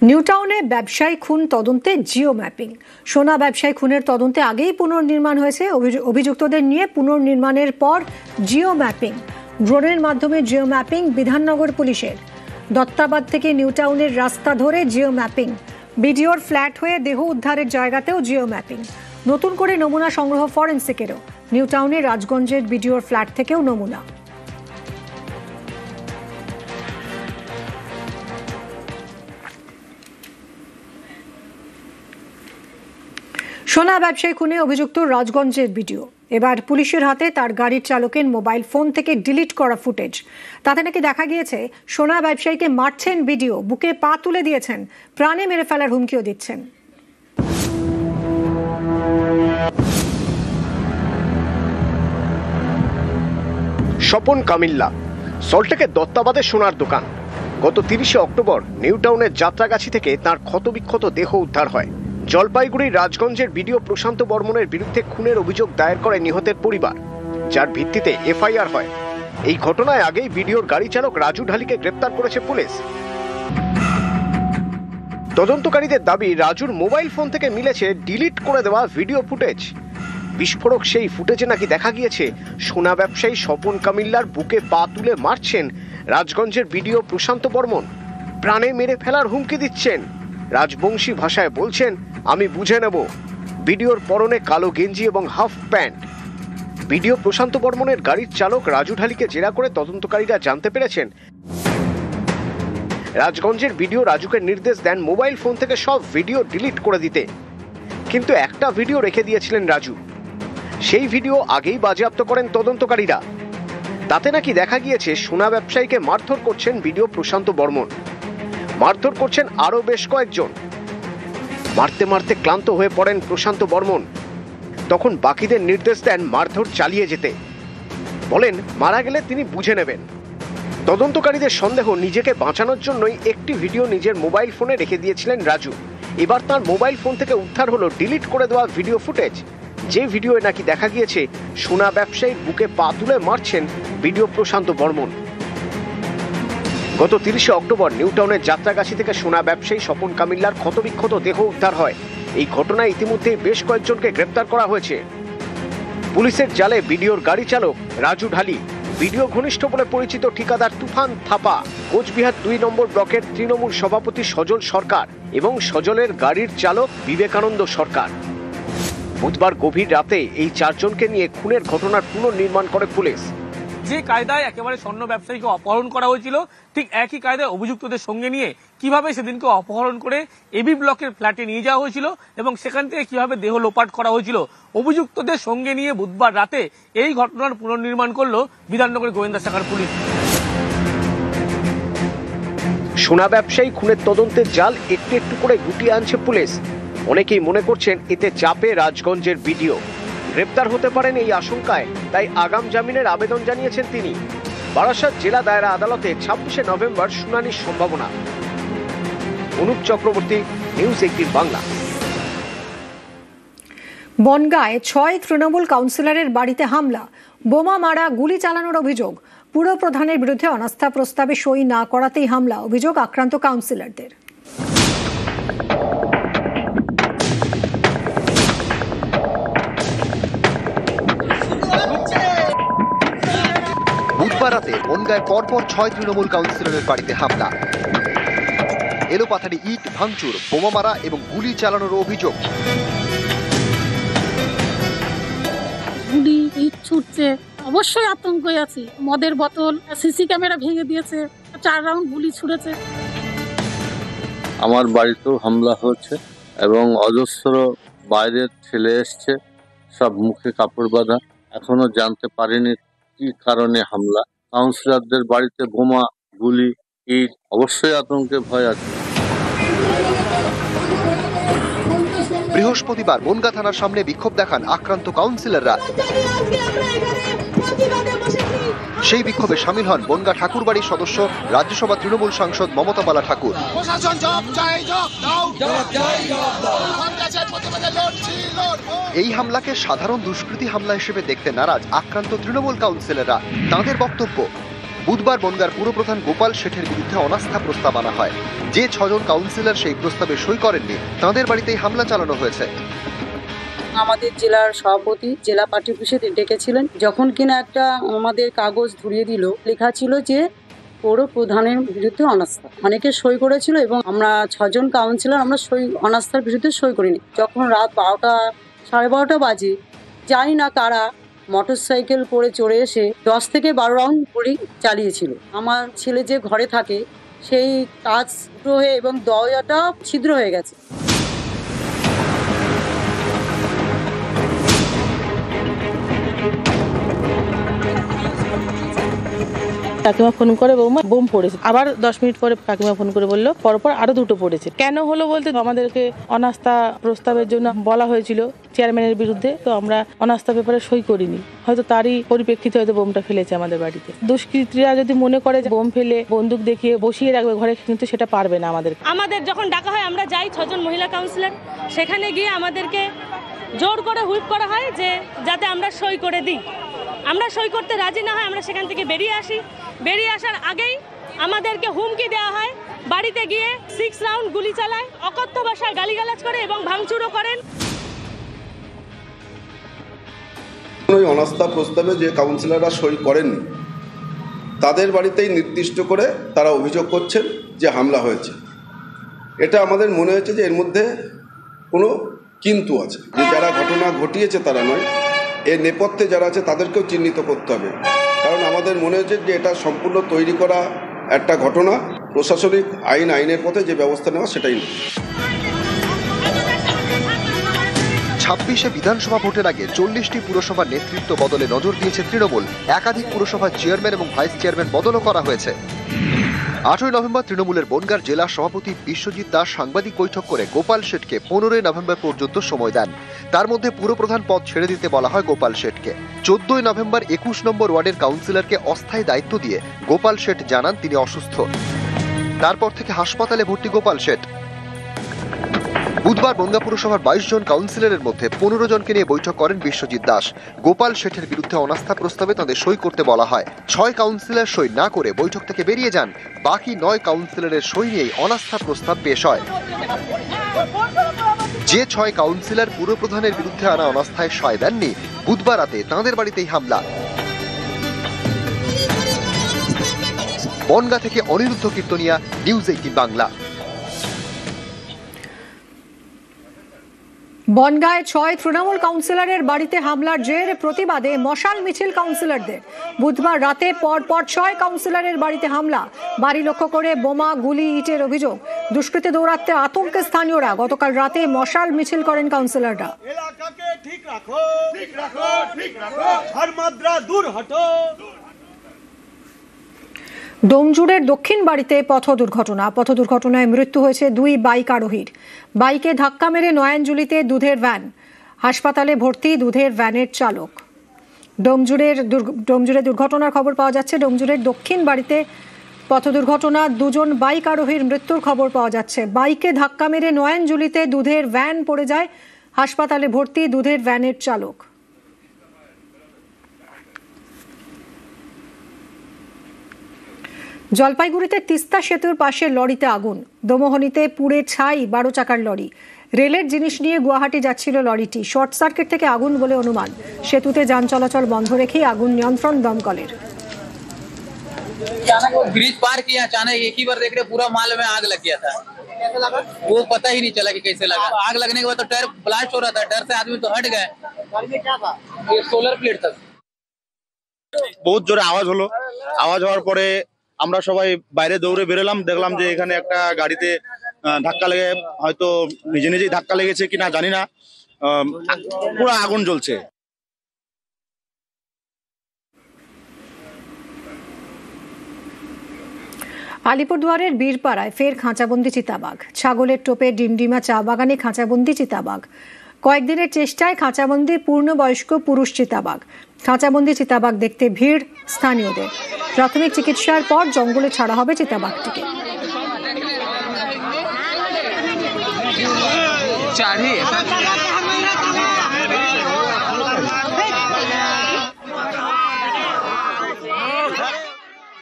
নিউটাউনে ব্যবসায়ী খুন তদন্তে জিও ম্যাপিং। সোনা ব্যবসায়ী খুনের তদন্তে আগেই পুনর্নির্মাণ হয়েছে। অভিযুক্তদের নিয়ে পুনর্নির্মাণের পর জিও ম্যাপিং, ড্রোনের মাধ্যমে জিও ম্যাপিং বিধাননগর পুলিশের। দত্তাবাদ থেকে নিউটাউনের রাস্তা ধরে জিও ম্যাপিং, বিডিওর ফ্ল্যাট হয়ে দেহ উদ্ধারের জায়গাতেও জিও ম্যাপিং, নতুন করে নমুনা সংগ্রহ ফরেন্সিকেরও। নিউটাউনের রাজগঞ্জের বিডিওর ফ্ল্যাট থেকেও নমুনা। সোনা ব্যবসায়ী খুনে অভিযুক্ত রাজগঞ্জের ভিডিও এবার পুলিশের হাতে। তার গাড়ির চালকের মোবাইল ফোন থেকে ডিলিট করা ফুটেজ। তাতে নাকি দেখা গিয়েছে সোনা ব্যবসায়ীকে মারছেন ভিডিও, বুকে পা তুলে দিয়েছেন, প্রাণে মেরে ফেলার হুমকিও দিচ্ছেন। স্বপন কামিল্লা, সল্টলেকের দত্তাবাদে সোনার দোকান। গত 30শে অক্টোবর নিউটাউনের যাত্রাগাছি থেকে তার ক্ষতবিক্ষত দেহ উদ্ধার হয়। জলপাইগুড়ির রাজগঞ্জের বিডিও প্রশান্ত বর্মনের বিরুদ্ধে খুনের অভিযোগ দায়ের করে নিহতের পরিবার, যার ভিত্তিতে এফআইআর হয়। এই ঘটনায় আগেই বিডিওর গাড়ি চালক রাজু ঢালিকে গ্রেপ্তার করেছে পুলিশ। তদন্তকারীদের দাবি, রাজুর মোবাইল ফোন থেকে মিলেছে ডিলিট করে দেওয়া ভিডিও ফুটেজ। বিস্ফোরক সেই ফুটেজে নাকি দেখা গিয়েছে সোনা ব্যবসায়ী স্বপন কামিল্লার বুকে পা তুলে মারছেন রাজগঞ্জের বিডিও প্রশান্ত বর্মন, প্রাণে মেরে ফেলার হুমকি দিচ্ছেন। রাজবংশী ভাষায় বলছেন, আমি বুঝে নেব। বিডিওর পরনে কালো গেঞ্জি এবং হাফ প্যান্ট। বিডিও প্রশান্ত বর্মনের গাড়ির চালক রাজু ঢালিকে জেরা করে তদন্তকারীরা জানতে পেরেছেন রাজগঞ্জের বিডিও রাজুকে নির্দেশ দেন মোবাইল ফোন থেকে সব ভিডিও ডিলিট করে দিতে, কিন্তু একটা ভিডিও রেখে দিয়েছিলেন রাজু। সেই ভিডিও আগেই বাজেয়াপ্ত করেন তদন্তকারীরা। তাতে নাকি দেখা গিয়েছে সোনা ব্যবসায়ীকে মারধর করছেন বিডিও প্রশান্ত বর্মন, মারধর করছেন আরো বেশ কয়েকজন। মারতে মারতে ক্লান্ত হয়ে পড়েন প্রশান্ত বর্মন। তখন বাকিদের নির্দেশ দেন মারধর চালিয়ে যেতে, বলেন মারা গেলে তিনি বুঝে নেবেন। তদন্তকারীদের সন্দেহ, নিজেকে বাঁচানোর জন্যই একটি ভিডিও নিজের মোবাইল ফোনে রেখে দিয়েছিলেন রাজু। এবার তার মোবাইল ফোন থেকে উদ্ধার হলো ডিলিট করে দেওয়া ভিডিও ফুটেজ, যে ভিডিওয়ে নাকি দেখা গিয়েছে সোনা ব্যবসায়ীর বুকে পা তুলে মারছেন বিডিও প্রশান্ত বর্মন। গত 30শে অক্টোবর নিউটাউনের যাত্রাগাছি থেকে সোনা ব্যবসায়ী স্বপন কামিল্লার ক্ষতবিক্ষত দেহ উদ্ধার হয়। এই ঘটনায় ইতিমধ্যে বেশ কয়েকজনকে গ্রেপ্তার করা হয়েছে। পুলিশের জালে বিডিওর গাড়ি চালক রাজু ঢালি, বিডিও ঘনিষ্ঠ বলে পরিচিত ঠিকাদার তুফান থাপা, কোচবিহার 2 নম্বর ব্লকের তৃণমূল সভাপতি সজল সরকার এবং সজলের গাড়ির চালক বিবেকানন্দ সরকার। বুধবার গভীর রাতে এই 4 জনকে নিয়ে খুনের ঘটনার পুনর্নির্মাণ করে পুলিশ। যে কায়দায় একেবারে স্বর্ণ ব্যবসায়ীকে অপহরণ করা হয়েছিল, ঠিক একই কায়দায় অভিযুক্তদের সঙ্গে নিয়ে কিভাবে সেদিনকে অপহরণ করে এবি ব্লকের ফ্ল্যাটে নিয়ে যাওয়া হয়েছিল এবং সেখান থেকে কিভাবে দেহ লোপাট করা হয়েছিল, অভিযুক্তদের সঙ্গে নিয়ে বুধবার রাতে এই ঘটনার পুনর্নির্মাণ করলো বিধাননগর গোয়েন্দা শাখার পুলিশ। সোনা ব্যবসায়ী খুনের তদন্তের জাল একটু একটু করে গুটিয়ে আনছে পুলিশ। অনেকেই মনে করছেন এতে চাপে রাজগঞ্জের বিডিও, গ্রেপ্তার হতে পারেন এই আশঙ্কায় তাই আগাম জামিনের আবেদন জানিয়েছেন তিনি। বারাসাত জেলা দায়রা আদালতে 26শে নভেম্বর শুনানির সম্ভাবনা। অনুপ চক্রবর্তী, নিউজ 18 বাংলা। বনগাঁয় 6 তৃণমূল কাউন্সিলরের বাড়িতে হামলা, বোমা মারা, গুলি চালানোর অভিযোগ। পুর প্রধানের বিরুদ্ধে অনাস্থা প্রস্তাবে সই না করাতেই হামলা, অভিযোগ আক্রান্ত কাউন্সিলরদের। বুধবার রাতে বনগাঁয় পরপর 6 তৃণমূল কাউন্সিলরের বাড়িতে হামলা, এলোপাথারি ইট ভাঙচুর, বোমা মারা এবং গুলি চালানোর অভিযোগ। গুলি ইট ছুটছে, অবশ্যই আতঙ্কে আছি। মদের বোতল, সিসি ক্যামেরা ভেঙে দিয়েছে, 4 রাউন্ড গুলি ছুড়েছে। আমার বাড়িতেও হামলা হয়েছে এবং অজস্র বাইরের ছেলে এসছে, সব মুখে কাপড় বাঁধা। এখনো জানতে পারিনি কি কারণে হামলা। কাউন্সিলরদের বাড়িতে বোমা, গুলি, ইট, অবশ্যই আতঙ্কে ভয় আছে। বৃহস্পতিবার বনগাঁ থানার সামনে বিক্ষোভ দেখান আক্রান্ত কাউন্সিলররা। সেই বিক্ষোভে সামিল হন বনগাঁ ঠাকুরবাড়ির সদস্য রাজ্যসভা তৃণমূল সাংসদ মমতা বালা ঠাকুর। এই হামলাকে সাধারণ দুষ্কৃতী হামলা হিসেবে দেখতে নারাজ আক্রান্ত তৃণমূল কাউন্সিলররা। তাঁদের বক্তব্য, বুধবার বনগাঁর পুরপ্রধান গোপাল শেঠের বিরুদ্ধে অনাস্থা প্রস্তাব আনা হয়। যে 6 জন কাউন্সিলর সেই প্রস্তাবে সই করেননি তাদের বাড়িতেই হামলা চালানো হয়েছে। আমাদের জেলার সভাপতি জেলা পার্টি অফিসে ডেকেছিলেন, যখন কিনা একটা আমাদের কাগজ ধরিয়ে দিল, লেখা ছিল যে পৌর প্রধানের বিরুদ্ধে অনাস্থা। অনেকে সই করেছিল এবং আমরা 6 জন কাউন্সিলর আমরা অনাস্থার বিরুদ্ধে সই করিনি। যখন রাত 12টা 12:30 বাজে, জানি না কারা মোটর সাইকেল করে চড়ে এসে 10 থেকে 12 রাউন্ড গুলি চালিয়েছিল। আমার ছেলে যে ঘরে থাকে সেই কাঁচ ফুটো হয়ে এবং দরজাটা ছিদ্র হয়ে গেছে। কাকিমা ফোন করে বৌমা বোম পড়েছে, আবার 10 মিনিট পরে কাকিমা ফোন করে বললো পরপর আরো 2টো পড়েছে। কেন হলো বলতে আমাদেরকে অনাস্থা প্রস্তাবের জন্য বলা হয়েছিল চেয়ারম্যানের বিরুদ্ধে, তো আমরা অনাস্থা পেপারে সই করিনি। হয়তো তারই পরিপ্রেক্ষিতে হয়তো বোমটা ফেলেছে আমাদের বাড়িতে। দুষ্কৃতীরা যদি মনে করে যে বোম ফেলে বন্দুক দেখিয়ে বসিয়ে রাখবে ঘরে, কিন্তু সেটা পারবে না। আমাদের যখন ডাকা হয় আমরা যাই 6 জন মহিলা কাউন্সিলর, সেখানে গিয়ে আমাদেরকে জোর করে হুইপ করা হয় যে যাতে আমরা সই করে দিই। আমরা সই করতে রাজি না হয় আমরা সেখান থেকে বেরিয়ে আসি। বেরিয়ে আসার আগেই আমাদেরকে হুমকি দেওয়া হয়, বাড়িতে গিয়ে 6 রাউন্ড গুলি চালায়, অকথ্য ভাষায় গালিগালাজ করে এবং ভাঙচুরও করেন। ওই অনাস্থা প্রস্তাবে যে কাউন্সিলররা সই করেননি তাদের বাড়িতেই নির্দিষ্ট করে তারা অভিযোগ করছেন যে হামলা হয়েছে। এটা আমাদের মনে হয়েছে যে এর মধ্যে কোনো কিন্তু আছে, যে যারা ঘটনা ঘটিয়েছে তারা নয়, এর নেপথ্যে যারা আছে তাদেরকেও চিহ্নিত করতে হবে। কারণ আমাদের মনে হয়েছে যে এটা সম্পূর্ণ তৈরি করা একটা ঘটনা, প্রশাসনিক আইনের পথে যে ব্যবস্থা নেওয়া সেটাই নয়। 26শে বিধানসভা ভোটের আগে 40টি পুরসভার নেতৃত্ব বদলে নজর দিয়েছে তৃণমূল। একাধিক পুরসভার চেয়ারম্যান এবং ভাইস চেয়ারম্যান বদলও করা হয়েছে। 8ই নভেম্বর তৃণমূলের বনগাঁর জেলা সভাপতি বিশ্বজিৎ দাস সাংবাদিক বৈঠক করে গোপাল শেঠকে 15ই নভেম্বর পর্যন্ত সময় দেন। তার মধ্যে পুরপ্রধান পদ ছেড়ে দিতে বলা হয় গোপাল শেঠকে। 14ই নভেম্বর 21 নম্বর ওয়ার্ডের কাউন্সিলরকে অস্থায়ী দায়িত্ব দিয়ে গোপাল শেঠ জানান তিনি অসুস্থ। তারপর থেকে হাসপাতালে ভর্তি গোপাল শেঠ। বুধবার বনগাঁ পুরসভার 22 জন কাউন্সিলরের মধ্যে 15 জনকে নিয়ে বৈঠক করেন বিশ্বজিৎ দাস। গোপাল শেঠের বিরুদ্ধে অনাস্থা প্রস্তাবে তাদের সই করতে বলা হয়। 6 কাউন্সিলর সই না করে বৈঠক থেকে বেরিয়ে যান। বাকি 9 কাউন্সিলরের সই নিয়েই অনাস্থা প্রস্তাব পেশ হয়। যে 6 কাউন্সিলর পুরপ্রধানের বিরুদ্ধে আনা অনাস্থায় সায় দেননি, বুধবার রাতে তাঁদের বাড়িতেই হামলা। বনগাঁ থেকে অনিরুদ্ধ কীর্তনিয়া, নিউজ 18 বাংলা। বনগাঁয় 6 তৃণমূল কাউন্সিলরের বাড়িতে হামলার জের প্রতিবাদে মশাল মিছিল কাউন্সিলরদের। বুধবার রাতে পরপর 6 কাউন্সিলরের বাড়িতে হামলা, বাড়ি লক্ষ্য করে বোমা, গুলি, ইটের অভিযোগ। দুষ্কৃতী দৌরাত্মে আতঙ্কে স্থানীয়রা। গতকাল রাতে মশাল মিছিল করেন কাউন্সিলররা। এলাকাকে ঠিক রাখো, ঠিক রাখো, ঠিক রাখো, হর মাত্রা দূর হটো। ডোমজুড়ের দক্ষিণ বাড়িতে পথ দুর্ঘটনায় মৃত্যু হয়েছে 2 বাইক আরোহীর। বাইকে ধাক্কা মেরে নয়নজুলিতে দুধের ভ্যান, হাসপাতালে ভর্তি দুধের ভ্যানের চালক। ডোমজুড়ে দুর্ঘটনার খবর পাওয়া যাচ্ছে। ডোমজুড়ের দক্ষিণ বাড়িতে পথ দুর্ঘটনা, 2 জন বাইক আরোহীর মৃত্যুর খবর পাওয়া যাচ্ছে। বাইকে ধাক্কা মেরে নয়নজুলিতে দুধের ভ্যান পড়ে যায়, হাসপাতালে ভর্তি দুধের ভ্যানের চালক। জলপাইগুড়িতে তিস্তা সেতুর পাশে লরিতে আগুন, দমোহনীতে পুড়ে ছাই 12 চাকার লরি। রেলের জিনিস নিয়ে গুয়াহাটি যাচ্ছিল লরিটি। শর্ট সার্কিট থেকে আগুন বলে অনুমান। সেতুতে যান চলাচল বন্ধ রেখেই আগুন নিয়ন্ত্রণ দমকলের। ब्रिज पार किया, अचानक एक ही बार देख रहे पूरा माल में आग लग गया था। कैसे लगा वो पता ही नहीं चला कि कैसे लगा। आग लगने के बाद तो टायर ब्लास्ट हो रहा था, डर से आदमी तो हट गए। गाड़ी में क्या था? ये सोलर प्लेट था। बहुत জোরে আওয়াজ হলো। আওয়াজ হওয়ার পরে আমরা সবাই বাইরে দৌড়ে বেরোলাম, দেখলাম যে এখানে একটা গাড়িতে ধাক্কা লেগে, হয়তো নিজে নিজেই ধাক্কা লেগেছে কিনা জানি না, পুরো আগুন জ্বলছে। আলিপুরদুয়ারের বীরপাড়ায় ফের খাঁচাবন্দি চিতাবাঘ। ছাগলের টোপে ডিমডিমা চা বাগানে খাঁচাবন্দি চিতাবাঘ। কয়েকদিনের চেষ্টায় খাঁচাবন্দি পূর্ণবয়স্ক পুরুষ চিতাবাঘ। খাঁচাবন্দি চিতাবাঘ দেখতে ভিড় স্থানীয়দের। প্রাথমিক চিকিৎসার পর জঙ্গলে ছাড়া হবে চিতাবাঘটিকে।